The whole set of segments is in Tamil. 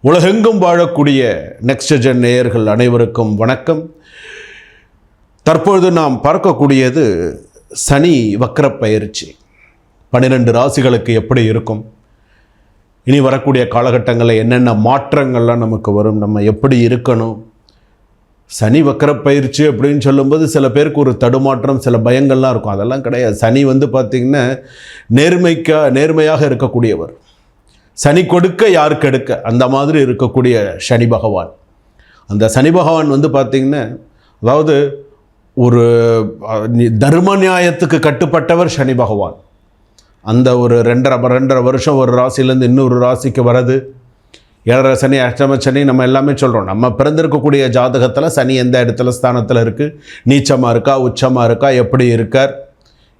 உலகெங்கும் வாழக்கூடிய நெக்ஸ்ட் ஜென் நேயர்கள் அனைவருக்கும் வணக்கம். தற்பொழுது நாம் பார்க்கக்கூடியது சனி வக்ர பயிற்சி 12 ராசிகளுக்கு எப்படி இருக்கும், இனி வரக்கூடிய காலகட்டங்களில் என்னென்ன மாற்றங்கள்லாம் நமக்கு வரும், நம்ம எப்படி இருக்கணும். சனி வக்ர பயிற்சி அப்படின்னு சொல்லும்போது சில பேருக்கு ஒரு தடுமாற்றம், சில பயங்கள்லாம் இருக்கும். அதெல்லாம் கிடையாது. சனி பார்த்திங்கன்னா நேர்மையாக இருக்கக்கூடியவர். சனி கொடுக்க யார் கெடுக்க, அந்த மாதிரி இருக்கக்கூடிய சனி பகவான். அந்த சனி பகவான் பார்த்திங்கன்னா, அதாவது ஒரு தர்ம நியாயத்துக்கு கட்டுப்பட்டவர் சனி பகவான். அந்த ஒரு ரெண்டரை வருஷம் ஒரு ராசியிலேருந்து இன்னொரு ராசிக்கு வர்றது, 7 சனி, அஷ்டம சனி, நம்ம எல்லாமே சொல்கிறோம். நம்ம பிறந்திருக்கக்கூடிய ஜாதகத்தில் சனி எந்த இடத்துல ஸ்தானத்தில் இருக்குது, நீச்சமாக இருக்கா, உச்சமாக இருக்கா, எப்படி இருக்கார்,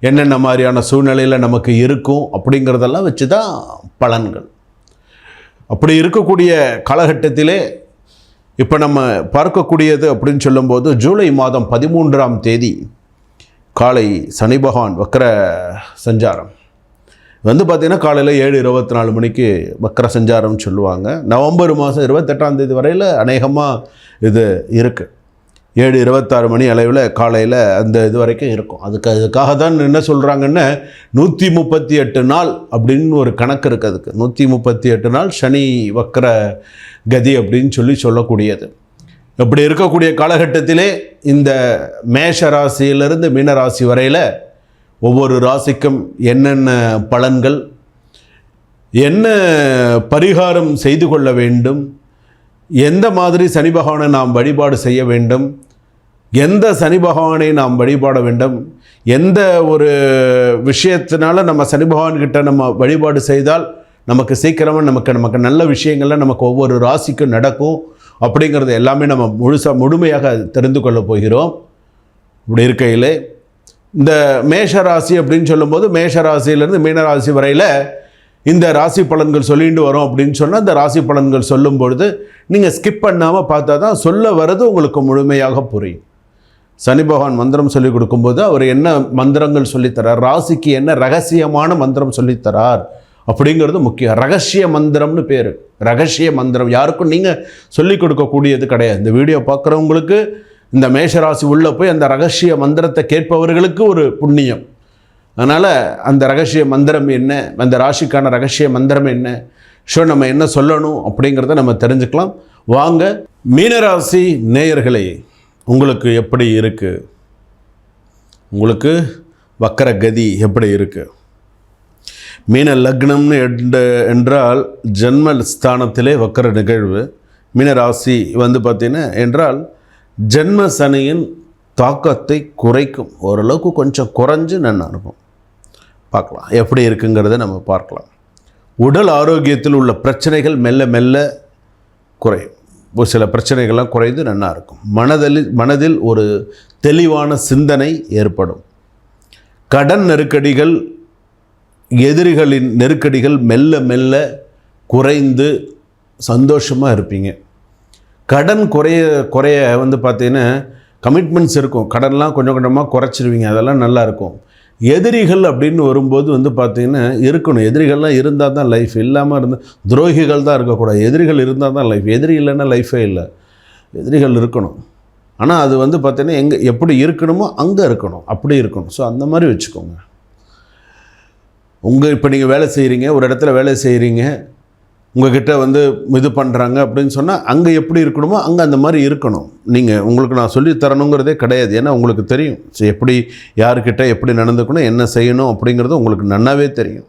என்னென்ன மாதிரியான சூழ்நிலையில் நமக்கு இருக்கும் அப்படிங்கிறதெல்லாம் வச்சு தான் பலன்கள். அப்படி இருக்கக்கூடிய காலகட்டத்திலே இப்போ நம்ம பார்க்கக்கூடியது அப்படின்னு சொல்லும்போது, ஜூலை மாதம் 13ஆம் தேதி காலை சனி பகவான் வக்ர சஞ்சாரம் பார்த்திங்கன்னா காலையில் 7:24 மணிக்கு வக்ர சஞ்சாரம்னு சொல்லுவாங்க. நவம்பர் மாதம் 28ஆம் தேதி வரையில் அநேகமாக இது இருக்குது. 7:26 மணி அளவில் காலையில் அந்த இது வரைக்கும் இருக்கும். அதுக்காக தான் என்ன சொல்கிறாங்கன்னா 138 நாள் அப்படின்னு ஒரு கணக்கு இருக்குது. அதுக்கு 138 நாள் சனி வக்ர கதி அப்படின்னு சொல்லக்கூடியது. இப்படி இருக்கக்கூடிய காலகட்டத்திலே இந்த மேஷ ராசியிலிருந்து மீன ராசி வரையில் ஒவ்வொரு ராசிக்கும் என்னென்ன பலன்கள், என்ன பரிகாரம் செய்து கொள்ள வேண்டும், எந்த மாதிரி சனி பகவானை நாம் வழிபாடு செய்ய வேண்டும், எந்த சனி பகவானை நாம் வழிபாட வேண்டும், எந்த ஒரு விஷயத்தினால நம்ம சனி பகவான்கிட்ட நம்ம வழிபாடு செய்தால் நமக்கு சீக்கிரமாக நமக்கு நல்ல விஷயங்கள்லாம் நமக்கு ஒவ்வொரு ராசிக்கும் நடக்கும் அப்படிங்கிறது எல்லாமே நம்ம முழுமையாக தெரிந்து கொள்ள போகிறோம். இப்படி இருக்கையில் இந்த மேஷ ராசி அப்படின்னு சொல்லும்போது, மேஷ ராசியிலேருந்து மீன ராசி வரையில் இந்த ராசி பலன்கள் சொல்லிட்டு வரோம் அப்படின்னு சொன்னால், இந்த ராசி பலன்கள் சொல்லும் பொழுது நீங்கள் ஸ்கிப் பண்ணாமல் பார்த்தா தான் சொல்ல வர்றது உங்களுக்கு முழுமையாக புரியும். சனி பகவான் மந்திரம் சொல்லிக் கொடுக்கும்போது அவர் என்ன மந்திரங்கள் சொல்லித்தரார், ராசிக்கு என்ன ரகசியமான மந்திரம் சொல்லித்தரார் அப்படிங்கிறது முக்கியம். ரகசிய மந்திரம்னு பேர். ரகசிய மந்திரம் யாருக்கும் நீங்கள் சொல்லிக் கொடுக்கக்கூடியது கிடையாது. இந்த வீடியோ பார்க்குறவங்களுக்கு, இந்த மேஷராசி உள்ளே போய் அந்த ரகசிய மந்திரத்தை கேட்பவர்களுக்கு ஒரு புண்ணியம். அதனால் அந்த ரகசிய மந்திரம் என்ன, அந்த ராசிக்கான ரகசிய மந்திரம் என்ன, நம்ம என்ன சொல்லணும் அப்படிங்கிறத நம்ம தெரிஞ்சுக்கலாம். வாங்க. மீனராசி நேயர்களே, உங்களுக்கு எப்படி இருக்குது, உங்களுக்கு வக்கர கதி எப்படி இருக்குது? மீன லக்னம்னு என்றால் ஜென்ம ஸ்தானத்திலே வக்கர நிகழ்வு. மீனராசி பார்த்திங்கன்னா என்றால் ஜென்ம சனியின் தாக்கத்தை குறைக்கும். ஓரளவுக்கு கொஞ்சம் குறைஞ்சு நல்லா இருக்கும். பார்க்கலாம் எப்படி இருக்குங்கிறத நம்ம பார்க்கலாம். உடல் ஆரோக்கியத்தில் உள்ள பிரச்சனைகள் மெல்ல மெல்ல குறையும். ஒரு சில பிரச்சனைகள்லாம் குறைந்து நல்லா இருக்கும். மனதில் ஒரு தெளிவான சிந்தனை ஏற்படும். கடன் நெருக்கடிகள், எதிரிகளின் நெருக்கடிகள் மெல்ல மெல்ல குறைந்து சந்தோஷமாக இருப்பீங்க. கடன் குறைய பார்த்திங்கன்னா கமிட்மெண்ட்ஸ் இருக்கும். கடன்லாம் கொஞ்சம் கொஞ்சமாக குறைச்சிருவீங்க. அதெல்லாம் நல்லா இருக்கும். எதிரிகள் அப்படின்னு வரும்போது பார்த்திங்கன்னா இருக்கணும். எதிரிகள்லாம் இருந்தால் தான் லைஃப். இல்லாமல் இருந்தால் துரோகிகள் தான் இருக்கக்கூடாது. எதிரிகள் இருந்தால் தான் லைஃப். எதிரி இல்லைன்னா லைஃபே இல்லை. எதிரிகள் இருக்கணும். ஆனால் அது பார்த்திங்கன்னா எப்படி இருக்கணுமோ அங்கே இருக்கணும், அப்படி இருக்கணும். ஸோ அந்த மாதிரி வச்சுக்கோங்க. இப்போ நீங்கள் வேலை செய்கிறீங்க, ஒரு இடத்துல வேலை செய்கிறீங்க, உங்கள்கிட்ட இது பண்ணுறாங்க அப்படின்னு சொன்னால் அங்கே எப்படி இருக்கணுமோ அங்கே அந்த மாதிரி இருக்கணும். உங்களுக்கு நான் சொல்லி தரணுங்கிறதே கிடையாது. ஏன்னா உங்களுக்கு தெரியும் எப்படி யாருக்கிட்ட எப்படி நடந்துக்கணும், என்ன செய்யணும் அப்படிங்கிறது உங்களுக்கு நல்லாவே தெரியும்.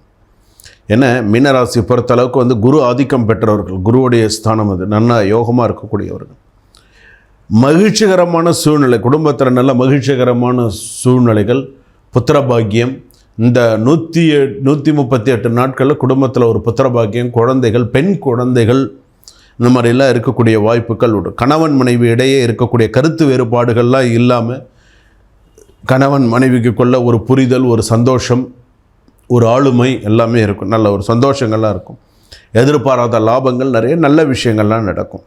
ஏன்னா மீனராசி பொறுத்தளவுக்கு குரு ஆதிக்கம் பெற்றவர்கள், குருவுடைய ஸ்தானம் அது நல்லா யோகமாக இருக்கக்கூடியவர்கள். மகிழ்ச்சிகரமான சூழ்நிலை, குடும்பத்தில் நல்ல மகிழ்ச்சிகரமான சூழ்நிலைகள், புத்திரபாக்கியம். இந்த 138 நாட்களில் குடும்பத்தில் ஒரு புத்திரபாக்கியம், குழந்தைகள், பெண் குழந்தைகள், இந்த மாதிரிலாம் இருக்கக்கூடிய வாய்ப்புகள் உண்டு. கணவன் மனைவி இடையே இருக்கக்கூடிய கருத்து வேறுபாடுகள்லாம் இல்லாமல் கணவன் மனைவிக்குள்ள ஒரு புரிதல், ஒரு சந்தோஷம், ஒரு ஆளுமை எல்லாமே இருக்கும். நல்ல ஒரு சந்தோஷங்கள்லாம் இருக்கும். எதிர்பாராத லாபங்கள், நிறைய நல்ல விஷயங்கள்லாம் நடக்கும்.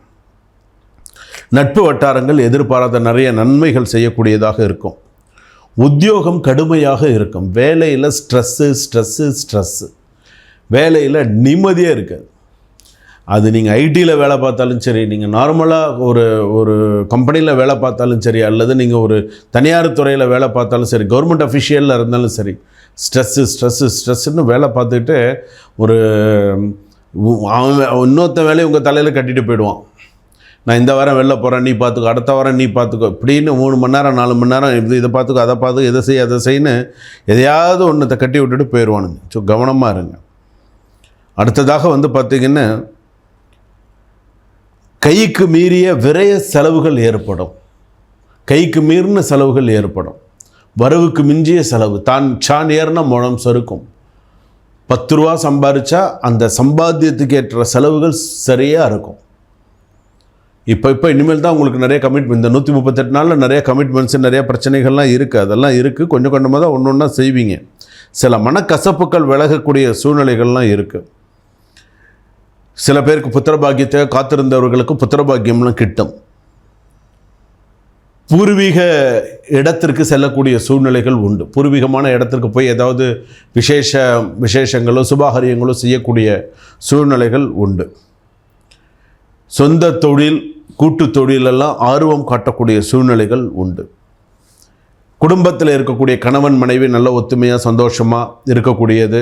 நட்பு வட்டாரங்கள் எதிர்பாராத நிறைய நன்மைகள் செய்யக்கூடியதாக இருக்கும். உத்தியோகம் கடுமையாக இருக்கும். வேலையில் ஸ்ட்ரெஸ்ஸு, வேலையில் நிம்மதியாக இருக்காது. அது நீங்கள் ஐடியில் வேலை பார்த்தாலும் சரி, நீங்கள் நார்மலாக ஒரு கம்பெனியில் வேலை பார்த்தாலும் சரி, அல்லது நீங்கள் ஒரு தனியார் துறையில் வேலை பார்த்தாலும் சரி, கவர்மெண்ட் அஃபிஷியலில் இருந்தாலும் சரி, ஸ்ட்ரெஸ்ஸுன்னு வேலை பார்த்துக்கிட்டு ஒரு இன்னொருத்த வேலையை உங்கள் தலையில் கட்டிட்டு போயிடுவான். நான் இந்த வாரம் வெளில போகிறேன், நீ பார்த்துக்கோ, அடுத்த வாரம் நீ பார்த்துக்கோ, இப்படின்னு 3 மணி நேரம் 4 மணி நேரம் இதை பார்த்துக்கோ, அதை பார்த்துக்கோ, அதை செய்யன்னு எதையாவது ஒன்றத்தை கட்டி விட்டுட்டு போயிடுவானுங்க. ஸோ கவனமாக இருங்க. அடுத்ததாக பார்த்திங்கன்னா, கைக்கு மீறிய விரய செலவுகள் ஏற்படும். கைக்கு மீறின செலவுகள் ஏற்படும். வரவுக்கு மிஞ்சிய செலவு. சான் ஏறின முழம் சறுக்கும். 10 ரூபா சம்பாதிச்சா அந்த சம்பாத்தியத்துக்கு ஏற்ற செலவுகள் சரியாக இருக்கும். இப்போ இனிமேல் தான் உங்களுக்கு நிறைய கமிட்மெண்ட், இந்த 138 நாளில் நிறைய கமிட்மெண்ட்ஸு, நிறைய பிரச்சனைகள்லாம் இருக்குது. அதெல்லாம் இருக்குது. கொஞ்சம் கொஞ்சமாக தான் ஒன்று ஒன்றா செய்வீங்க. சில மனக்கசப்புகள் விலகக்கூடிய சூழ்நிலைகள்லாம் இருக்குது. சில பேருக்கு புத்திரபாக்கியத்தை காத்திருந்தவர்களுக்கு புத்திரபாக்கியம்லாம் கிட்டும். பூர்வீக இடத்திற்கு செல்லக்கூடிய சூழ்நிலைகள் உண்டு. பூர்வீகமான இடத்திற்கு போய் ஏதாவது விசேஷங்களோ சுபகாரியங்களோ செய்யக்கூடிய சூழ்நிலைகள் உண்டு. சொந்த தொழில், கூட்டு தொழிலெல்லாம் ஆர்வம் காட்டக்கூடிய சூழ்நிலைகள் உண்டு. குடும்பத்தில் இருக்கக்கூடிய கணவன் மனைவி நல்ல ஒத்துமையாக சந்தோஷமாக இருக்கக்கூடியது.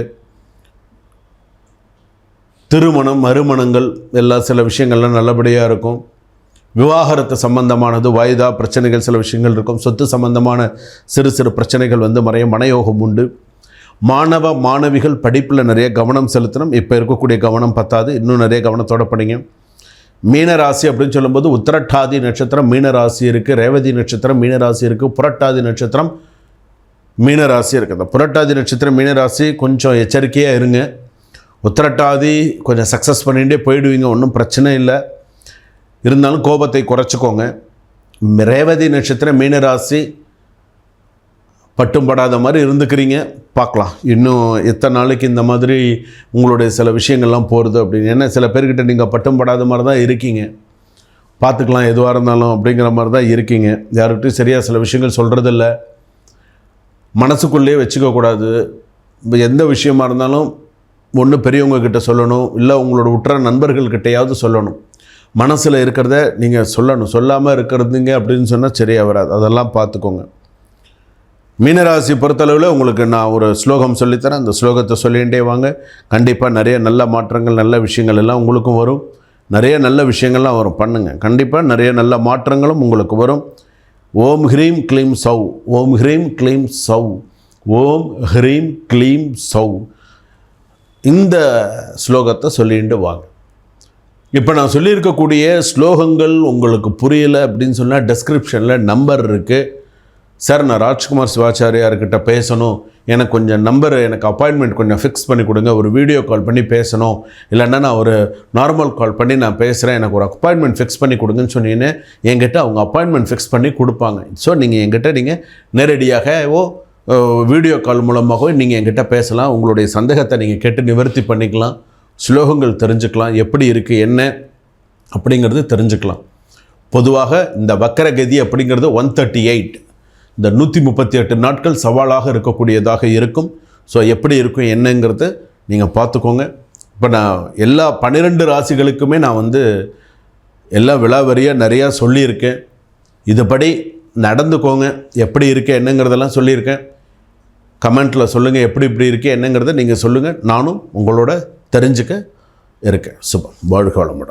திருமணம், மறுமணங்கள் எல்லாம் சில விஷயங்கள்லாம் நல்லபடியாக இருக்கும். விவாகரத்து சம்பந்தமானது, வாய்தா பிரச்சனைகள் சில விஷயங்கள் இருக்கும். சொத்து சம்பந்தமான சிறு சிறு பிரச்சனைகள் மறைய மனயோகம் உண்டு. மாணவ மாணவிகள் படிப்பில் நிறைய கவனம் செலுத்தணும். இப்போ இருக்கக்கூடிய கவனம் பத்தாது, இன்னும் நிறைய கவனத்தோட படிங்க. மீனராசி அப்படின்னு சொல்லும்போது உத்திரட்டாதி நட்சத்திரம் மீனராசி இருக்குது, ரேவதி நட்சத்திரம் மீனராசி இருக்குது, புரட்டாதி நட்சத்திரம் மீனராசி இருக்குது. புரட்டாதி நட்சத்திரம் மீனராசி கொஞ்சம் எச்சரிக்கையாக இருங்க. உத்திரட்டாதி கொஞ்சம் சக்ஸஸ் பண்ணிகிட்டே போயிடுவீங்க, ஒன்றும் பிரச்சனை இல்லை. இருந்தாலும் கோபத்தை குறைச்சிக்கோங்க. ரேவதி நட்சத்திரம் மீனராசி பட்டும் படாத மாதிரி இருந்துக்கிறீங்க. பார்க்கலாம் இன்னும் எத்தனை நாளைக்கு இந்த மாதிரி உங்களுடைய சில விஷயங்கள்லாம் போகிறது அப்படின்னு. ஏன்னா சில பேர்கிட்ட நீங்கள் பட்டும் படாத மாதிரி தான் இருக்கீங்க. பார்த்துக்கலாம் எதுவாக இருந்தாலும் அப்படிங்கிற மாதிரி தான் இருக்கீங்க. யார்கிட்டையும் சரியாக சில விஷயங்கள் சொல்கிறதில்ல. மனசுக்குள்ளேயே வச்சுக்கக்கூடாது. எந்த விஷயமா இருந்தாலும் ஒன்று பெரியவங்கக்கிட்ட சொல்லணும், இல்லை உங்களோட உற்ற நண்பர்கள்கிட்டையாவது சொல்லணும். மனசில் இருக்கிறத நீங்கள் சொல்லணும். சொல்லாமல் இருக்கிறதுங்க அப்படின்னு சொன்னால் சரியாக வராது. அதெல்லாம் பார்த்துக்கோங்க. மீனராசி பொறுத்தளவில் உங்களுக்கு நான் ஒரு ஸ்லோகம் சொல்லித்தரேன். அந்த ஸ்லோகத்தை சொல்லிகிட்டே வாங்க. கண்டிப்பாக நிறைய நல்ல மாற்றங்கள், நல்ல விஷயங்கள் எல்லாம் உங்களுக்கும் வரும். நிறைய நல்ல விஷயங்கள்லாம் வரும். பண்ணுங்கள். கண்டிப்பாக நிறைய நல்ல மாற்றங்களும் உங்களுக்கு வரும். ஓம் ஹ்ரீம் க்ளீம் சௌ, ஓம் ஹ்ரீம் க்ளீம் சௌ, ஓம் ஹ்ரீம் க்ளீம் சௌ. இந்த ஸ்லோகத்தை சொல்லிட்டு வாங்க. இப்போ நான் சொல்லியிருக்கக்கூடிய ஸ்லோகங்கள் உங்களுக்கு புரியலை அப்படின்னு சொன்னால் டெஸ்கிரிப்ஷனில் நம்பர் இருக்குது. சார் நான் ராஜ்குமார் சிவாச்சாரியார்கிட்ட பேசணும், எனக்கு கொஞ்சம் நம்பர், எனக்கு அப்பாயின்மெண்ட் கொஞ்சம் ஃபிக்ஸ் பண்ணி கொடுங்க, ஒரு வீடியோ கால் பண்ணி பேசணும், இல்லைன்னா நான் ஒரு நார்மல் கால் பண்ணி நான் பேசுகிறேன், எனக்கு ஒரு அப்பாயின்மெண்ட் ஃபிக்ஸ் பண்ணி கொடுங்கன்னு சொன்னீங்கன்னா என்கிட்ட அவங்க அப்பாயின்மெண்ட் ஃபிக்ஸ் பண்ணி கொடுப்பாங்க. ஸோ நீங்கள் என்கிட்ட நீங்கள் நேரடியாகவோ வீடியோ கால் மூலமாகவோ நீங்கள் என்கிட்ட பேசலாம். உங்களுடைய சந்தேகத்தை நீங்கள் கேட்டு நிவர்த்தி பண்ணிக்கலாம். ஸ்லோகங்கள் தெரிஞ்சுக்கலாம், எப்படி இருக்குது என்ன அப்படிங்கிறது தெரிஞ்சுக்கலாம். பொதுவாக இந்த வக்கரகதி அப்படிங்கிறது 138, இந்த 138 நாட்கள் சவாலாக இருக்கக்கூடியதாக இருக்கும். ஸோ எப்படி இருக்கும் என்னங்கிறது நீங்கள் பார்த்துக்கோங்க. இப்போ நான் எல்லா 12 ராசிகளுக்குமே நான் எல்லா விலாவரியாக நிறையா சொல்லியிருக்கேன். இதுபடி நடந்துக்கோங்க. எப்படி இருக்குது என்னங்கிறதெல்லாம் சொல்லியிருக்கேன். கமெண்ட்டில் சொல்லுங்கள் எப்படி இப்படி இருக்குது என்னங்கிறத நீங்கள் சொல்லுங்கள். நானும் உங்களோட தெரிஞ்சுக்க இருக்கேன். சுபம். வாழ்க வளமுடன்.